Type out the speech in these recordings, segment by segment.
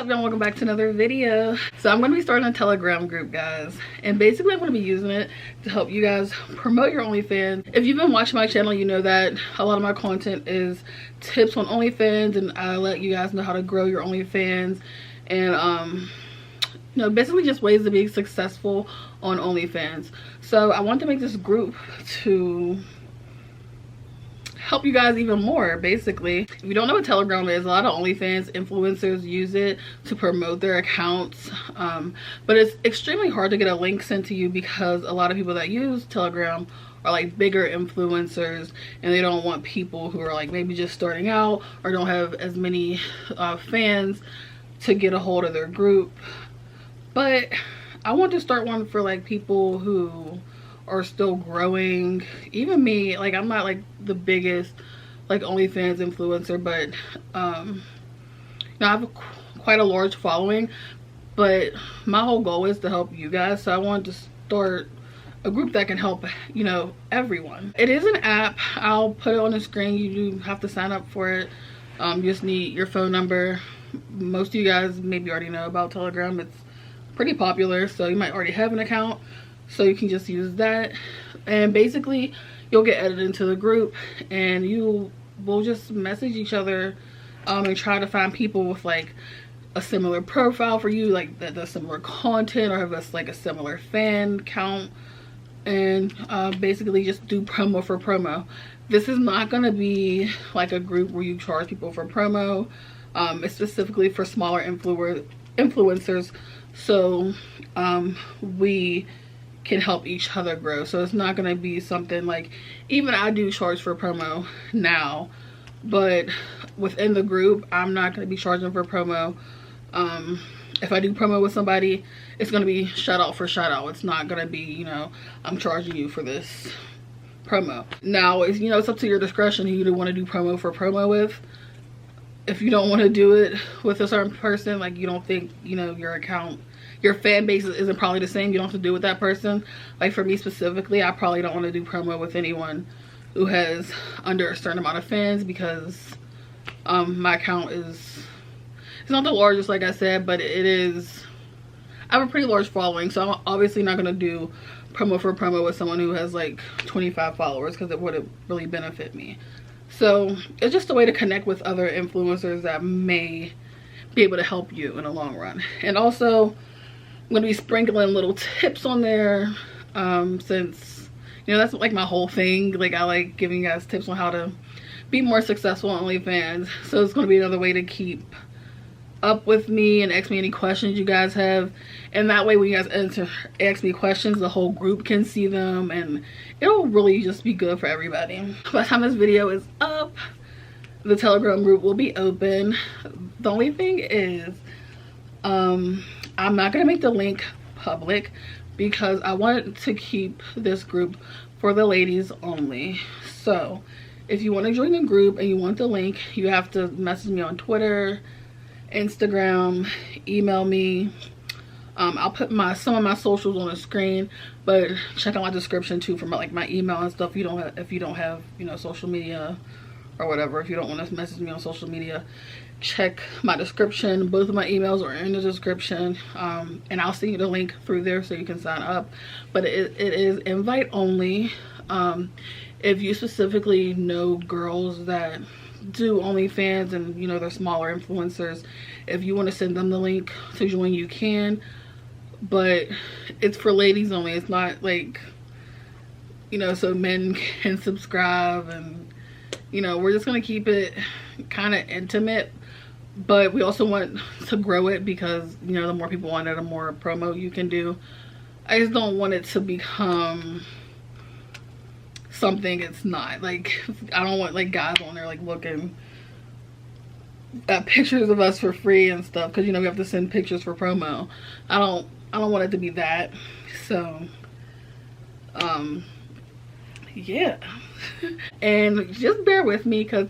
up, y'all? Welcome back to another video. So I'm going to be starting a Telegram group, guys, and basically I'm going to be using it to help you guys promote your OnlyFans. If you've been watching my channel, you know that a lot of my content is tips on OnlyFans, and I let you guys know how to grow your OnlyFans and you know, basically just ways to be successful on OnlyFans. So I want to make this group to help you guys even more. Basically, if you don't know what Telegram is, a lot of OnlyFans influencers use it to promote their accounts, but it's extremely hard to get a link sent to you because a lot of people that use Telegram are like bigger influencers, and they don't want people who are like maybe just starting out or don't have as many fans to get a hold of their group. But I want to start one for like people who are still growing. Even me, like I'm not like the biggest like OnlyFans influencer, but you know, I have quite a large following, but my whole goal is to help you guys. So I wanted to start a group that can help, you know, everyone. It is an app. I'll put it on the screen. You do have to sign up for it. You just need your phone number. Most of you guys maybe already know about Telegram. It's pretty popular, so you might already have an account, so you can just use that, and basically you'll get added into the group, and you will just message each other and try to find people with like a similar profile for you, like that does similar content or have us like a similar fan count, and basically just do promo for promo. This is not going to be like a group where you charge people for promo. It's specifically for smaller influencers, so we can help each other grow. So it's not going to be something like, even I do charge for promo now, but within the group I'm not going to be charging for promo. If I do promo with somebody, it's going to be shout out for shout out. It's not going to be, you know, I'm charging you for this promo. Now, it's, you know, it's up to your discretion who you want to do promo for promo with. If you don't want to do it with a certain person, like you don't think, you know, your account, your fan base isn't probably the same, you don't have to do with that person. Like for me specifically, I probably don't want to do promo with anyone who has under a certain amount of fans, because my account is, it's not the largest, like I said, but it is, I have a pretty large following, so I'm obviously not going to do promo for promo with someone who has like 25 followers, because it wouldn't really benefit me. So it's just a way to connect with other influencers that may be able to help you in the long run. And also I'm going to be sprinkling little tips on there, since, you know, that's like my whole thing. Like I like giving you guys tips on how to be more successful on OnlyFans. So it's going to be another way to keep up with me and ask me any questions you guys have, and that way when you guys ask me questions, the whole group can see them, and it'll really just be good for everybody. By the time this video is up, the Telegram group will be open. The only thing is I'm not gonna make the link public because I want to keep this group for the ladies only. So if you want to join the group and you want the link, you have to message me on Twitter, Instagram, email me. I'll put some of my socials on the screen, but check out my description too for my email and stuff. If you don't have, you know, social media or whatever, if you don't want to message me on social media, check my description. Both of my emails are in the description, and I'll send you the link through there so you can sign up. But it is invite only. If you specifically know girls that do OnlyFans and, you know, they're smaller influencers, if you want to send them the link to join, you can, but it's for ladies only. It's not like, you know, so men can subscribe, and, you know, we're just going to keep it kind of intimate, but we also want to grow it because, you know, the more people want it, the more promo you can do. I just don't want it to become something it's not. Like, I don't want like guys on there like looking at pictures of us for free and stuff, because, you know, we have to send pictures for promo. I don't want it to be that. So yeah. And just bear with me, because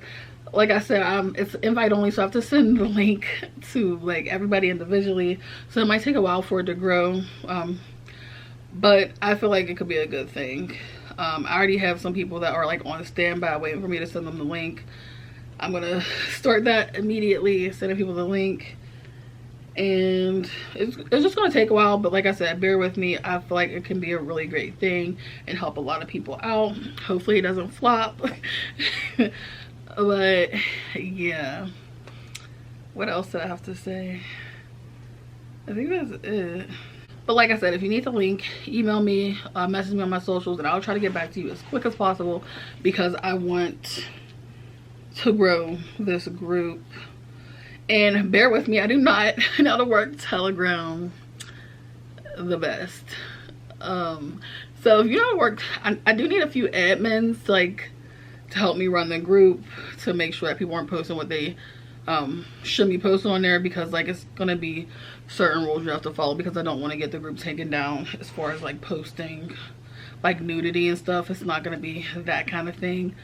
like I said, it's invite only, so I have to send the link to like everybody individually, so it might take a while for it to grow, but I feel like it could be a good thing. I already have some people that are like on standby waiting for me to send them the link. I'm gonna start that immediately, sending people the link, and it's just gonna take a while, but like I said, bear with me. I feel like it can be a really great thing and help a lot of people out. Hopefully it doesn't flop. But yeah, what else did I have to say? I think that's it. But like I said, if you need the link, email me, message me on my socials, and I'll try to get back to you as quick as possible, because I want to grow this group. And bear with me, I do not know how to work Telegram the best. So if you know how to work, I do need a few admins like to help me run the group, to make sure that people aren't posting what they should be posting on there, because like it's gonna be certain rules you have to follow, because I don't want to get the group taken down as far as like posting like nudity and stuff. It's not gonna be that kind of thing.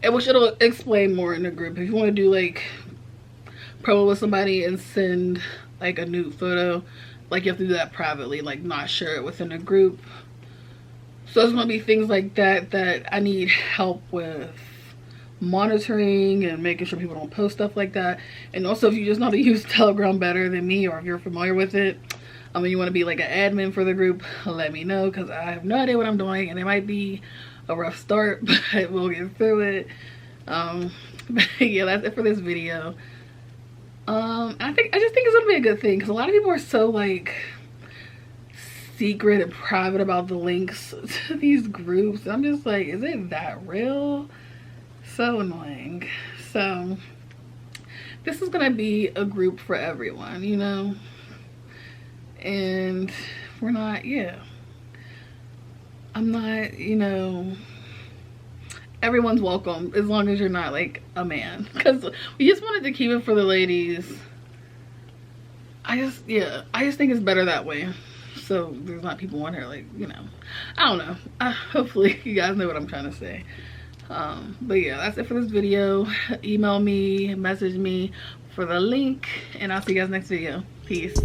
And which it'll explain more in the group. If you want to do like promo with somebody and send like a nude photo, like you have to do that privately, like not share it within a group. So it's gonna be things like that that I need help with monitoring and making sure people don't post stuff like that. And also, if you just know how to use Telegram better than me, or if you're familiar with it, I mean, you want to be like an admin for the group, let me know, because I have no idea what I'm doing, and it might be a rough start, but we'll get through it. But yeah, that's it for this video. I just think it's gonna be a good thing, because a lot of people are so like secret and private about the links to these groups. I'm just like, is it that real? So annoying. So this is gonna be a group for everyone, you know, and we're not, yeah, I'm not, you know, everyone's welcome as long as you're not like a man, because we just wanted to keep it for the ladies. I just think it's better that way, so there's not people on here like, you know, I don't know. Hopefully you guys know what I'm trying to say. But yeah, that's it for this video. Email me, message me for the link, and I'll see you guys next video. Peace.